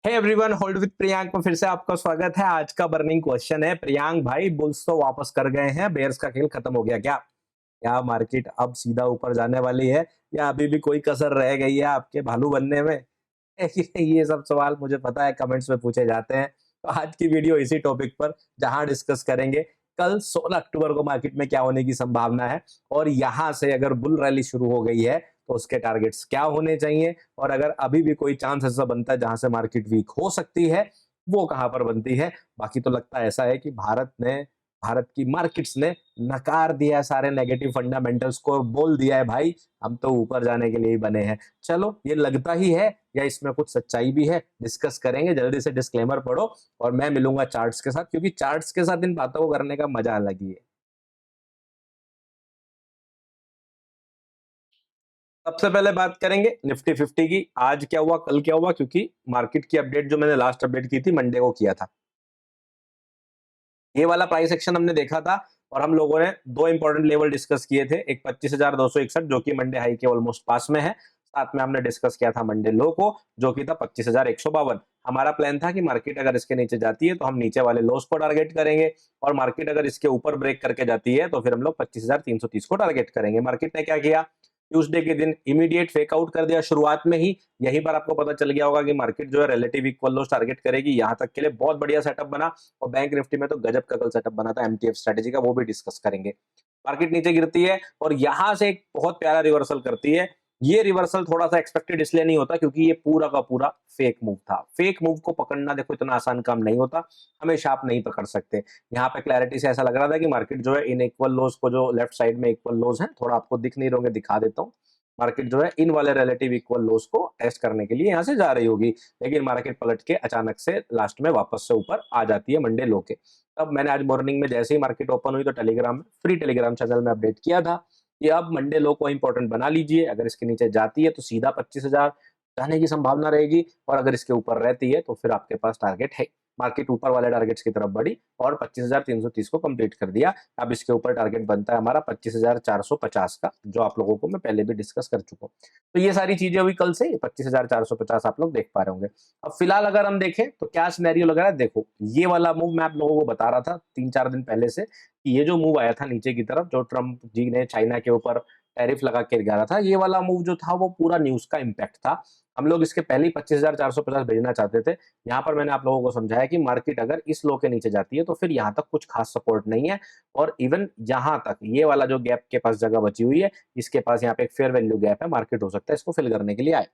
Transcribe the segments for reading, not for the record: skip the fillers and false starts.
Hey everyone, hold with Priyank में फिर से आपका स्वागत है। आज का बर्निंग क्वेश्चन है, प्रियांक भाई, बुल्स तो वापस कर गए हैं, बेयर्स का खेल खत्म हो गया क्या? क्या मार्केट अब सीधा ऊपर जाने वाली है या अभी भी कोई कसर रह गई है आपके भालू बनने में? ये सब सवाल मुझे पता है कमेंट्स में पूछे जाते हैं। तो आज की वीडियो इसी टॉपिक पर जहां डिस्कस करेंगे कल 16 अक्टूबर को मार्केट में क्या होने की संभावना है, और यहां से अगर बुल रैली शुरू हो गई है तो उसके टारगेट्स क्या होने चाहिए, और अगर अभी भी कोई चांस ऐसा बनता है जहां से मार्केट वीक हो सकती है, वो कहां पर बनती है। बाकी तो लगता है ऐसा है कि भारत की मार्केट्स ने नकार दिया है सारे नेगेटिव फंडामेंटल्स को, और बोल दिया है भाई हम तो ऊपर जाने के लिए ही बने हैं। चलो, ये लगता ही है या इसमें कुछ सच्चाई भी है, डिस्कस करेंगे। जल्दी से डिस्क्लेमर पढ़ो और मैं मिलूंगा चार्ट्स के साथ, क्योंकि चार्ट्स के साथ इन बातों को करने का मजा अलग ही है। सबसे पहले बात करेंगे निफ्टी 50 की। आज क्या हुआ, कल क्या हुआ, क्योंकि मार्केट की अपडेट जो मैंने लास्ट अपडेट की थी मंडे को किया था। ये वाला प्राइस एक्शन हमने देखा था और हम लोगों ने दो इंपॉर्टेंट लेवल डिस्कस किए थे। एक 25,261 जो कि मंडे हाई के ऑलमोस्ट पास में है। साथ में हमने डिस्कस किया था मंडे लो को, जो कि था 25,152। हमारा प्लान था कि मार्केट अगर इसके नीचे जाती है तो हम नीचे वाले लोस को टारगेट करेंगे, और मार्केट अगर इसके ऊपर ब्रेक करके जाती है तो फिर हम लोग 25,330 को टारगेट करेंगे। मार्केट ने क्या किया, ट्यूसडे के दिन इमीडिएट फेक आउट कर दिया शुरुआत में ही। यहीं पर आपको पता चल गया होगा कि मार्केट जो है रिलेटिव इक्वल लोस टारगेट करेगी। यहां तक के लिए बहुत बढ़िया सेटअप बना, और बैंक निफ्टी में तो गजब का कल सेटअप बना था एमटीएफ स्ट्रेटेजी का, वो भी डिस्कस करेंगे। मार्केट नीचे गिरती है और यहां से एक बहुत प्यारा रिवर्सल करती है। ये रिवर्सल थोड़ा सा एक्सपेक्टेड इसलिए नहीं होता क्योंकि ये पूरा का पूरा फेक मूव था। फेक मूव को पकड़ना देखो इतना आसान काम नहीं होता, हमेशा आप नहीं पकड़ सकते। यहाँ पे क्लैरिटी से ऐसा लग रहा था कि मार्केट जो है इन इक्वल लोज को, जो लेफ्ट साइड में इक्वल लोज है, थोड़ा आपको दिख नहीं रहोगे, दिखा देता हूँ। मार्केट जो है इन वाले रिलेटिव इक्वल लोज को टेस्ट करने के लिए यहाँ से जा रही होगी, लेकिन मार्केट पलट के अचानक से लास्ट में वापस से ऊपर आ जाती है मंडे लो के। तब मैंने आज मॉर्निंग में जैसे ही मार्केट ओपन हुई तो टेलीग्राम फ्री टेलीग्राम चैनल में अपडेट किया था कि अब मंडे लो को इंपॉर्टेंट बना लीजिए। अगर इसके नीचे जाती है तो सीधा 25,000 जाने की संभावना रहेगी, और अगर इसके ऊपर रहती है तो फिर आपके पास टारगेट है। मार्केट ऊपर वाले टारगेट्स की तरफ बढ़ी और 25,330 को कंप्लीट कर दिया। अब इसके ऊपर टारगेट बनता है हमारा 25,450 का, जो आप लोगों को मैं पहले भी डिस्कस कर चुका हूँ। तो ये सारी चीजें हुई कल से, 25,450 आप लोग देख पा रहे होंगे। अब फिलहाल अगर हम देखें तो क्या सिनेरियो लग रहा है, देखो ये वाला मूव मैं आप लोगों को बता रहा था 3-4 दिन पहले से कि ये जो मूव आया था नीचे की तरफ, जो ट्रंप जी ने चाइना के ऊपर टैरिफ लगा के गिरा था, ये वाला मूव जो था वो पूरा न्यूज का इम्पैक्ट था। हम लोग इसके पहले ही 25,450 भेजना चाहते थे। यहाँ पर मैंने आप लोगों को समझाया कि मार्केट अगर इस लो के नीचे जाती है तो फिर यहाँ तक कुछ खास सपोर्ट नहीं है, और इवन यहाँ तक ये वाला जो गैप के पास जगह बची हुई है, इसके पास यहाँ पे एक फेयर वैल्यू गैप है, मार्केट हो सकता है इसको फिल करने के लिए आए।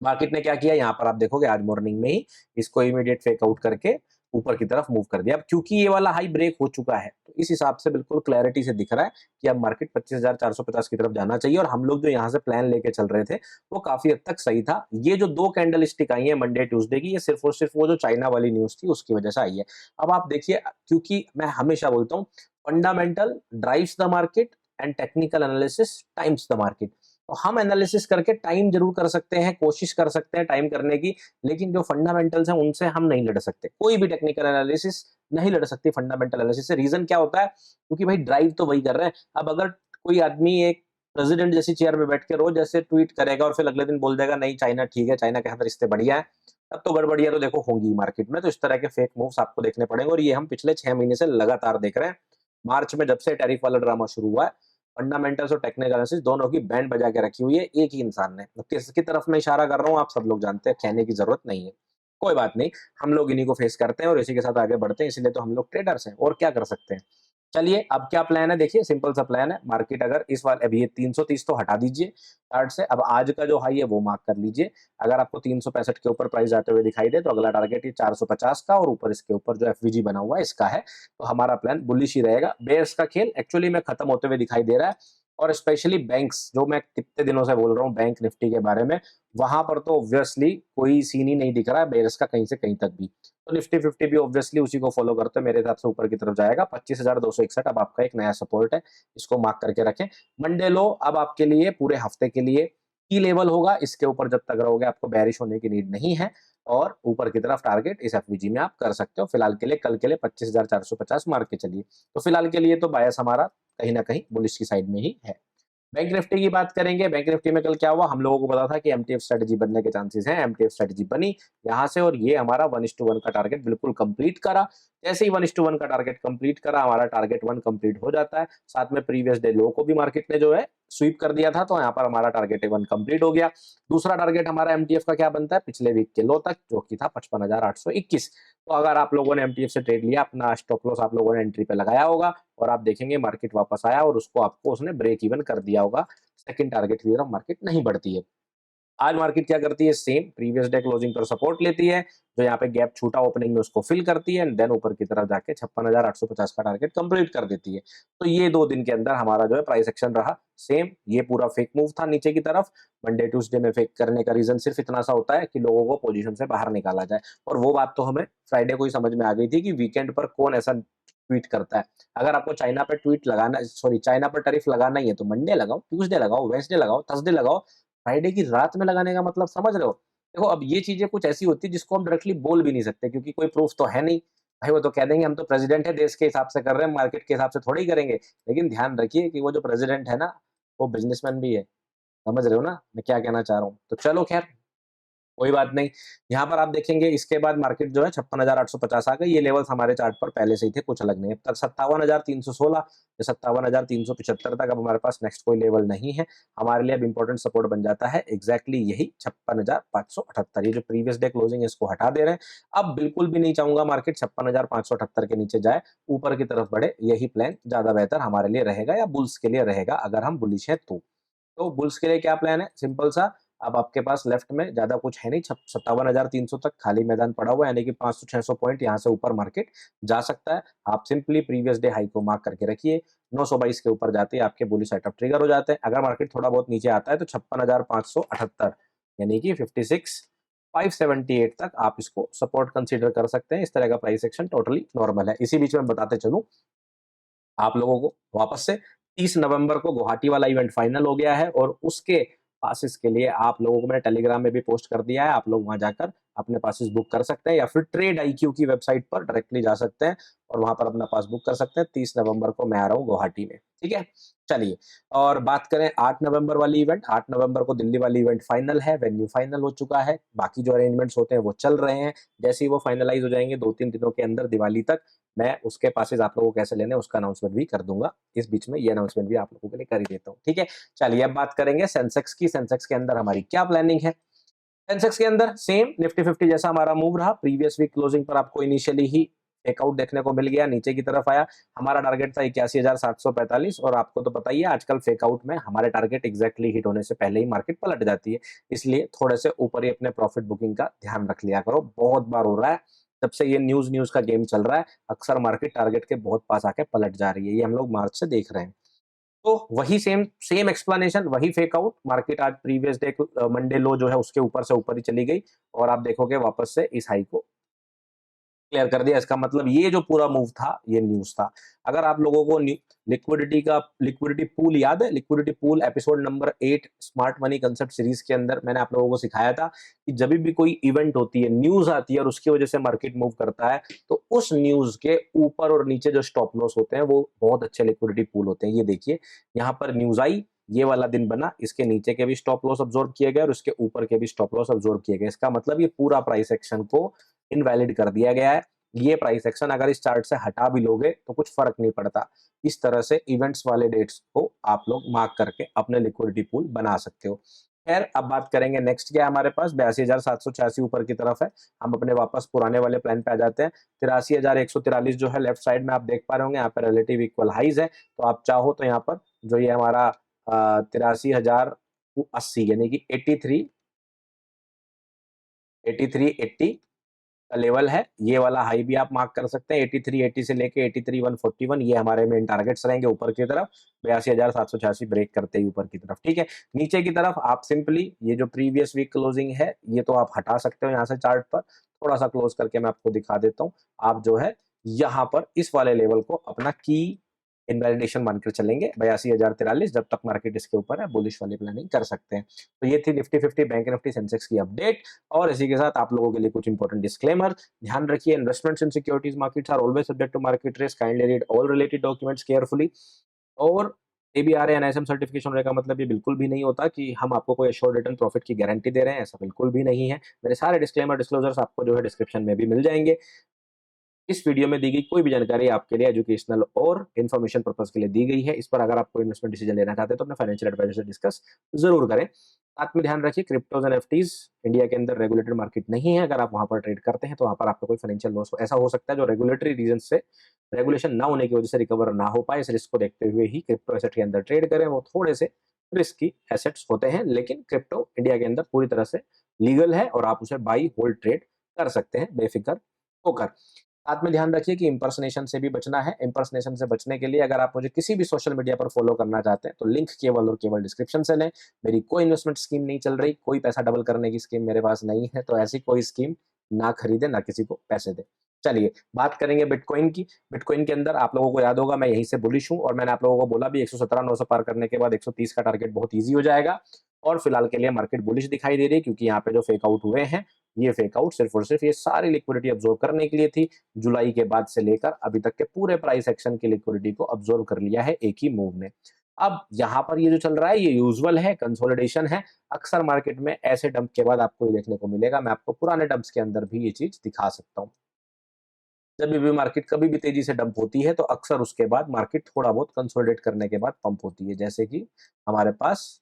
मार्केट ने क्या किया, यहाँ पर आप देखोगे आज मॉर्निंग में ही इसको इमीडिएट फेक आउट करके ऊपर की तरफ मूव कर दिया। अब क्योंकि ये वाला हाई ब्रेक हो चुका है तो इस हिसाब से बिल्कुल क्लैरिटी से दिख रहा है कि अब मार्केट 25,450 की तरफ जाना चाहिए, और हम लोग जो यहाँ से प्लान लेके चल रहे थे वो काफी हद तक सही था। ये जो दो कैंडल स्टिक आई है मंडे ट्यूसडे की, ये सिर्फ और सिर्फ वो जो चाइना वाली न्यूज थी उसकी वजह से आई है। अब आप देखिए, क्योंकि मैं हमेशा बोलता हूँ fundamental drives the market and technical analysis times the market. तो हम एनालिसिस करके टाइम जरूर कर सकते हैं, कोशिश कर सकते हैं टाइम करने की, लेकिन जो फंडामेंटल्स हैं उनसे हम नहीं लड़ सकते। कोई भी टेक्निकल एनालिसिस नहीं लड़ सकती फंडामेंटल एनालिसिस से। रीजन क्या होता है, क्योंकि भाई ड्राइव तो वही कर रहे हैं। अब अगर कोई आदमी एक प्रेसिडेंट जैसी चेयर में बैठ के रोज ऐसे ट्वीट करेगा और फिर अगले दिन बोल देगा नहीं चाइना ठीक है, चाइना के साथ रिश्ते बढ़िया है, तब तो गड़बड़ियां तो देखो होंगी मार्केट में। तो इस तरह के फेक मूव्स आपको देखने पड़ेंगे, और ये हम पिछले 6 महीने से लगातार देख रहे हैं। मार्च में जब से टैरिफ वाला ड्रामा शुरू हुआ है, फंडामेंटल्स और टेक्निकल एनालिसिस दोनों की बैंड बजा के रखी हुई है एक ही इंसान ने। तो किसकी तरफ मैं इशारा कर रहा हूँ आप सब लोग जानते हैं, कहने की जरूरत नहीं है। कोई बात नहीं, हम लोग इन्हीं को फेस करते हैं और इसी के साथ आगे बढ़ते हैं, इसलिए तो हम लोग ट्रेडर्स हैं, और क्या कर सकते हैं। चलिए अब क्या प्लान है, देखिए सिंपल सा प्लान है। मार्केट अगर इस बार अभी ये 330 तो हटा दीजिए चार्ट से, अब आज का जो हाई है वो मार्क कर लीजिए। अगर आपको 365 के ऊपर प्राइस आते हुए दिखाई दे तो अगला टारगेट ये 450 का, और ऊपर इसके ऊपर जो एफवीजी बना हुआ है इसका है। तो हमारा प्लान बुलिश ही रहेगा। बेयर्स का खेल एक्चुअली में खत्म होते हुए दिखाई दे रहा है, और स्पेशली बैंक्स, जो मैं कितने दिनों से बोल रहा हूँ बैंक निफ्टी के बारे में, वहां पर तो ऑब्वियसली कोई सीन ही नहीं दिख रहा है बेयर्स का कहीं से कहीं तक भी। तो निफ्टी 50 भी ऑब्वियसली उसी को फॉलो करते हैं, मेरे हिसाब से ऊपर की तरफ जाएगा। 25,261 अब आपका एक नया सपोर्ट है, इसको मार्क करके रखें। मंडे लो अब आपके लिए पूरे हफ्ते के लिए की लेवल होगा, इसके ऊपर जब तक रहोगे आपको बैरिश होने की नीड नहीं है, और ऊपर की तरफ टारगेट इस एफवीजी में आप कर सकते हो। फिलहाल के लिए कल के लिए 25,450 मार्क के चलिए। तो फिलहाल के लिए तो बायस हमारा कहीं ना कहीं बुलिश की साइड में ही है। बैंक निफ्टी की बात करेंगे। बैंक निफ्टी में कल क्या हुआ, हम लोगों को पता था कि एमटीएफ स्ट्रेटजी बनने के चांसेस हैं, एमटीएफ स्ट्रेटजी बनी यहाँ से और ये हमारा 1:1 का टारगेट बिल्कुल कंप्लीट करा। जैसे ही 1:1 का टारगेट कंप्लीट करा, हमारा टारगेट 1 कंप्लीट हो जाता है। साथ में प्रीवियस डे लो को भी मार्केट ने जो है स्वीप कर दिया था, तो यहाँ पर हमारा टारगेट 1 कंप्लीट हो गया। दूसरा टारगेट हमारा एमटीएफ का क्या बनता है, पिछले वीक के लो तक, जो कि था 55,821। तो अगर आप लोगों ने एमटीएफ से ट्रेड लिया, अपना स्टॉप लॉस आप लोगों ने एंट्री पे लगाया होगा और आप देखेंगे मार्केट वापस आया और उसको आपको उसने ब्रेक इवन कर दिया होगा। सेकंड टारगेट की तरफ मार्केट नहीं बढ़ती है। आज मार्केट क्या करती है, सेम प्रीवियस डे क्लोजिंग पर सपोर्ट लेती है, जो यहाँ पे गैप छूटा ओपनिंग में उसको फिल करती है एंड देन ऊपर की तरफ जाके 56,850 का टारगेट कंप्लीट कर देती है। तो ये 2 दिन के अंदर हमारा जो है प्राइस एक्शन रहा सेम। ये पूरा फेक मूव था नीचे की तरफ। मंडे ट्यूसडे में फेक करने का रीजन सिर्फ इतना सा होता है कि लोगों को पोजीशन से बाहर निकाला जाए, और वो बात तो हमें फ्राइडे को ही समझ में आ गई थी कि वीकेंड पर कौन ऐसा ट्वीट करता है। अगर आपको चाइना पे ट्वीट लगाना, सॉरी चाइना पर टैरिफ लगाना ही है तो मंडे लगाओ, ट्यूसडे लगाओ, वेडनेसडे लगाओ, थर्सडे लगाओ। फ्राइडे की रात में लगाने का मतलब समझ रहे हो? देखो अब ये चीजें कुछ ऐसी होती है जिसको हम डायरेक्टली बोल भी नहीं सकते, क्योंकि कोई प्रूफ तो है नहीं। भाई वो तो कह देंगे हम तो प्रेसिडेंट है, देश के हिसाब से कर रहे हैं, मार्केट के हिसाब से थोड़ी ही करेंगे। लेकिन ध्यान रखिए कि वो जो प्रेसिडेंट है ना, वो बिजनेसमैन भी है। समझ रहे हो ना मैं क्या कहना चाह रहा हूँ? तो चलो खैर, कोई बात नहीं। यहाँ पर आप देखेंगे इसके बाद मार्केट जो है 56,850 आ गई। ये लेवल्स हमारे चार्ट पर पहले से ही थे, कुछ अलग नहीं है। अब तक 57,316 या 57,375 तक अब हमारे पास नेक्स्ट कोई लेवल नहीं है। हमारे लिए अब इंपॉर्टेंट सपोर्ट बन जाता है एग्जैक्टली यही 56,578। ये जो प्रीवियस डे क्लोजिंग है इसको हटा दे रहे हैं। अब बिल्कुल भी नहीं चाहूंगा मार्केट 56,578 के नीचे जाए, ऊपर की तरफ बढ़े। यही प्लान ज्यादा बेहतर हमारे लिए रहेगा, या बुल्स के लिए रहेगा अगर हम बुलिश हैं तो बुल्स के लिए क्या प्लान है, सिंपल सा। अब आपके पास लेफ्ट में ज्यादा कुछ है नहीं, 57,300 तक खाली मैदान पड़ा हुआ है, यानी कि 500-600 पॉइंट यहाँ से ऊपर मार्केट जा सकता है। आप सिंपली प्रीवियस डे हाई को मार्क करके रखिए। 922 के ऊपर जाते ही आपके बुलिश सेटअप ट्रिगर हो जाते हैं। अगर मार्केट थोड़ा बहुत नीचे आता है तो 56,578 यानी कि 56,578 तक आप इसको सपोर्ट कंसीडर कर सकते हैं। इस तरह का प्राइस एक्शन टोटली नॉर्मल है। इसी बीच में बताते चलूं आप लोगों को वापस से, 30 नवंबर को गुवाहाटी वाला इवेंट फाइनल हो गया है और उसके पासेस के लिए आप लोगों को मैंने टेलीग्राम में भी पोस्ट कर दिया है। आप लोग वहां जाकर अपने पासेस बुक कर सकते हैं, या फिर ट्रेड आईक्यू की वेबसाइट पर डायरेक्टली जा सकते हैं और वहां पर अपना पास बुक कर सकते हैं। 30 नवंबर को मैं आ रहा हूँ गुवाहाटी में, ठीक है। चलिए, और बात करें 8 नवंबर वाली इवेंट। 8 नवंबर को दिल्ली वाली इवेंट फाइनल है, वेन्यू फाइनल हो चुका है, बाकी जो अरेंजमेंट्स होते हैं वो चल रहे हैं। जैसे ही वो फाइनलाइज हो जाएंगे 2-3 दिनों के अंदर दिवाली तक, मैं उसके पासेस आप लोगों को कैसे लेने उसका अनाउंसमेंट भी कर दूंगा। इस बीच में ये अनाउंसमेंट भी आप लोगों के लिए कर ही देता हूँ, ठीक है। चलिए अब बात करेंगे सेंसेक्स की। सेंसेक्स के अंदर हमारी क्या प्लानिंग है। सेंसेक्स के अंदर सेम निफ्टी 50 जैसा हमारा मूव रहा। प्रीवियस वीक क्लोजिंग पर आपको इनिशियली ही टेकआउट देखने को मिल गया, नीचे की तरफ आया। हमारा टारगेट था 81,745 और आपको तो पता ही है आजकल फेकआउट में हमारे टारगेट एग्जैक्टली हिट होने से पहले ही मार्केट पलट जाती है। इसलिए थोड़े से ऊपर ही अपने प्रॉफिट बुकिंग का ध्यान रख लिया करो। बहुत बार हो रहा है, जब से ये न्यूज का गेम चल रहा है, अक्सर मार्केट टारगेट के बहुत पास आके पलट जा रही है। ये हम लोग मार्च से देख रहे हैं। तो वही सेम सेम एक्सप्लेनेशन, वही फेक आउट। मार्केट आज प्रीवियस डे मंडे लो जो है उसके ऊपर ही चली गई और आप देखोगे वापस से इस हाई को क्लियर कर दिया। इसका मतलब ये जो पूरा मूव था ये न्यूज था। अगर आप लोगों को लिक्विडिटी पूल याद है, liquidity pool episode number 8 smart money concept series के अंदर मैंने आप लोगों को सिखाया था कि जब भी कोई इवेंट होती है, न्यूज आती है और उसकी वजह से मार्केट मूव करता है, तो उस न्यूज के ऊपर और नीचे जो स्टॉप लॉस होते हैं वो बहुत अच्छे लिक्विडिटी पूल होते हैं। ये देखिए, यहाँ पर न्यूज आई, ये वाला दिन बना, इसके नीचे के भी स्टॉप लॉस अब्सॉर्ब किए गए और उसके ऊपर के भी स्टॉप लॉस अब्सॉर्ब किए गए। इसका मतलब ये पूरा प्राइस एक्शन को इनवैलिड कर दिया गया है। ये प्राइस एक्शन अगर इस चार्ट से हटा भी लोगे तो कुछ फर्क नहीं पड़ता। इस तरह से इवेंट्स वाले डेट्स को आप लोग मार्क करके अपने लिक्विडिटी पूल बना सकते हो। खैर अब बात करेंगे नेक्स्ट क्या है हमारे पास। 82,786 ऊपर की तरफ है। हम अपने वापस पुराने वाले प्लान पे आ जाते हैं। 83,143 जो है लेफ्ट साइड में आप देख पा रहे होंगे, यहाँ पर रिलेटिव इक्वल हाइज है। तो आप चाहो तो यहाँ पर जो ये हमारा 83,080 यानी कि 83,80 का लेवल है, ये वाला हाई भी आप मार्क कर सकते हैं। 8380 से लेके 83,141 ये हमारे मेन टारगेट्स रहेंगे ऊपर की तरफ। 82,786 ब्रेक करते ही ऊपर की तरफ, ठीक है। नीचे की तरफ आप सिंपली ये जो प्रीवियस वीक क्लोजिंग है ये तो आप हटा सकते हो यहाँ से चार्ट पर। थोड़ा सा क्लोज करके मैं आपको दिखा देता हूँ। आप जो है यहाँ पर इस वाले लेवल को अपना की इनवैलिडेशन मानकर चलेंगे। 82,043 जब तक मार्केट इसके ऊपर है बुलिश वाली प्लानिंग कर सकते हैं। तो ये थी निफ्टी 50 बैंक निफ्टी सेंसेक्स की अपडेट। और इसी के साथ आप लोगों के लिए कुछ इंपॉर्टेंट डिस्क्लेमर। ध्यान रखिए, investments in securities markets are always subject to market risk. Kindly read all related documents carefully. और एबीआर या एनआईएसएम सर्टिफिकेशन होने का मतलब ये बिल्कुल भी नहीं होता कि हम आपको कोई एश्योर्ड रिटर्न प्रॉफिट की गारंटी दे रहे हैं, ऐसा बिल्कुल भी नहीं है। मेरे सारे डिस्क्लेमर डिस्क्लोजर्स आपको जो है डिस्क्रिप्शन में भी मिल जाएंगे। इस वीडियो में दी गई कोई भी जानकारी आपके लिए एजुकेशनल और इन्फॉर्मेशन पर्पस के लिए दी गई है। इस पर अगर आप कोई इन्वेस्टमेंट डिसीजन लेना चाहते हैं तो अपने फाइनेंशियल एडवाइजर से डिस्कस जरूर करें। साथ में ध्यान रखिए, क्रिप्टोज एंड एफटीज इंडिया के अंदर रेगुलेटेड मार्केट नहीं है। अगर आप वहां पर ट्रेड करते हैं तो वहां पर आपका कोई फाइनेंशियल लॉस ऐसा हो सकता है जो रेगुलेटरी रीजन से, रेगुलेशन ना होने की वजह से रिकवर ना हो पाए। इस रिस्क को देखते हुए ही क्रिप्टो एसेट के अंदर ट्रेड करें। वो थोड़े से रिस्की एसेट्स होते हैं, लेकिन क्रिप्टो इंडिया के अंदर पूरी तरह से लीगल है और आप उसे बाई होल्ड ट्रेड कर सकते हैं बेफिक्र होकर। साथ में ध्यान रखिए कि इंपर्सनेशन से भी बचना है। इंपर्सनेशन से बचने के लिए अगर आप मुझे किसी भी सोशल मीडिया पर फॉलो करना चाहते हैं तो लिंक केवल और केवल डिस्क्रिप्शन से लें। मेरी कोई इन्वेस्टमेंट स्कीम नहीं चल रही, कोई पैसा डबल करने की स्कीम मेरे पास नहीं है, तो ऐसी कोई स्कीम ना खरीदे, ना किसी को पैसे दे। चलिए बात करेंगे बिटकॉइन की। बिटकॉइन के अंदर आप लोगों को याद होगा मैं यहीं से बुलिश हूं और मैंने आप लोगों को बोला भी 117,900 पार करने के बाद 130 का टारगेट बहुत ईजी हो जाएगा। और फिलहाल के लिए मार्केट बुलिश दिखाई दे रही है क्योंकि यहाँ पे जो फेक आउट हुए हैं, ये फेक आउट सिर्फ और सिर्फ ये सारी लिक्विडिटी अब्सॉर्ब करने के लिए थी। जुलाई के बाद से लेकर अभी तक के पूरे प्राइस एक्शन की लिक्विडिटी को अब्सॉर्ब कर लिया है एक ही मूव ने। अब यहाँ पर ये जो चल रहा है ये यूजुअल है, कंसोलिडेशन है। अक्सर मार्केट में ऐसे डंप के बाद आपको ये देखने को मिलेगा। मैं आपको पुराने डंप्स के अंदर भी ये चीज दिखा सकता हूँ। जब भी मार्केट कभी भी तेजी से डंप होती है तो अक्सर उसके बाद मार्केट थोड़ा बहुत कंसोलिडेट करने के बाद पंप होती है। जैसे कि हमारे पास,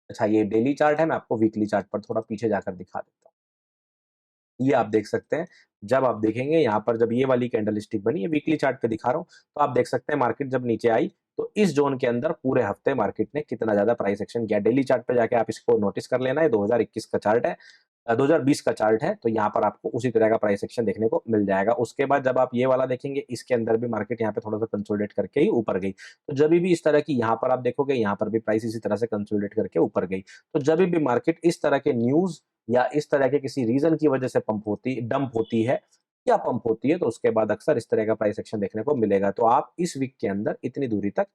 अच्छा ये डेली चार्ट है, मैं आपको वीकली चार्ट पर थोड़ा पीछे जाकर दिखा देता हूँ। ये आप देख सकते हैं, जब आप देखेंगे यहाँ पर जब ये वाली कैंडलस्टिक बनी, ये वीकली चार्ट पे दिखा रहा हूँ, तो आप देख सकते हैं मार्केट जब नीचे आई तो इस जोन के अंदर पूरे हफ्ते मार्केट ने कितना ज्यादा प्राइस एक्शन किया। डेली चार्ट पे जाके आप इसको नोटिस कर लेना है, 2021 का चार्ट है, 2020 का चार्ट है, तो यहाँ पर आपको उसी तरह का प्राइस एक्शन देखने को मिल जाएगा। उसके बाद जब आप ये वाला देखेंगे, इसके अंदर भी मार्केट यहाँ पे थोड़ा सा कंसोलिडेट करके ही ऊपर गई। तो जब भी इस तरह की यहाँ पर आप देखोगे, यहाँ पर भी प्राइस इसी तरह से कंसोलिडेट करके ऊपर गई। तो जब भी मार्केट इस तरह के न्यूज या इस तरह के किसी रीजन की वजह से डंप होती है या पंप होती है, तो उसके बाद अक्सर इस तरह का प्राइस एक्शन देखने को मिलेगा। तो आप इस वीक के अंदर इतनी दूरी तक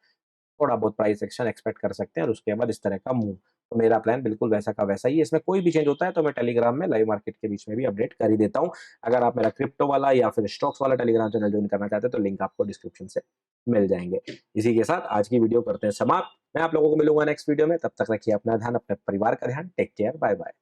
थोड़ा बहुत प्राइस एक्शन एक्सपेक्ट कर सकते हैं और उसके बाद इस तरह का मूव। तो मेरा प्लान बिल्कुल वैसा का वैसा ही है। इसमें कोई भी चेंज होता है तो मैं टेलीग्राम में लाइव मार्केट के बीच में भी अपडेट कर ही देता हूँ। अगर आप मेरा क्रिप्टो वाला या फिर स्टॉक्स वाला टेलीग्राम चैनल ज्वाइन करना चाहते हैं तो लिंक आपको डिस्क्रिप्शन से मिल जाएंगे। इसी के साथ आज की वीडियो करते हैं समाप्त। मैं आप लोगों को मिलूंगा नेक्स्ट वीडियो में। तब तक रखिए अपना ध्यान, अपने परिवार का ध्यान। Take care, bye bye.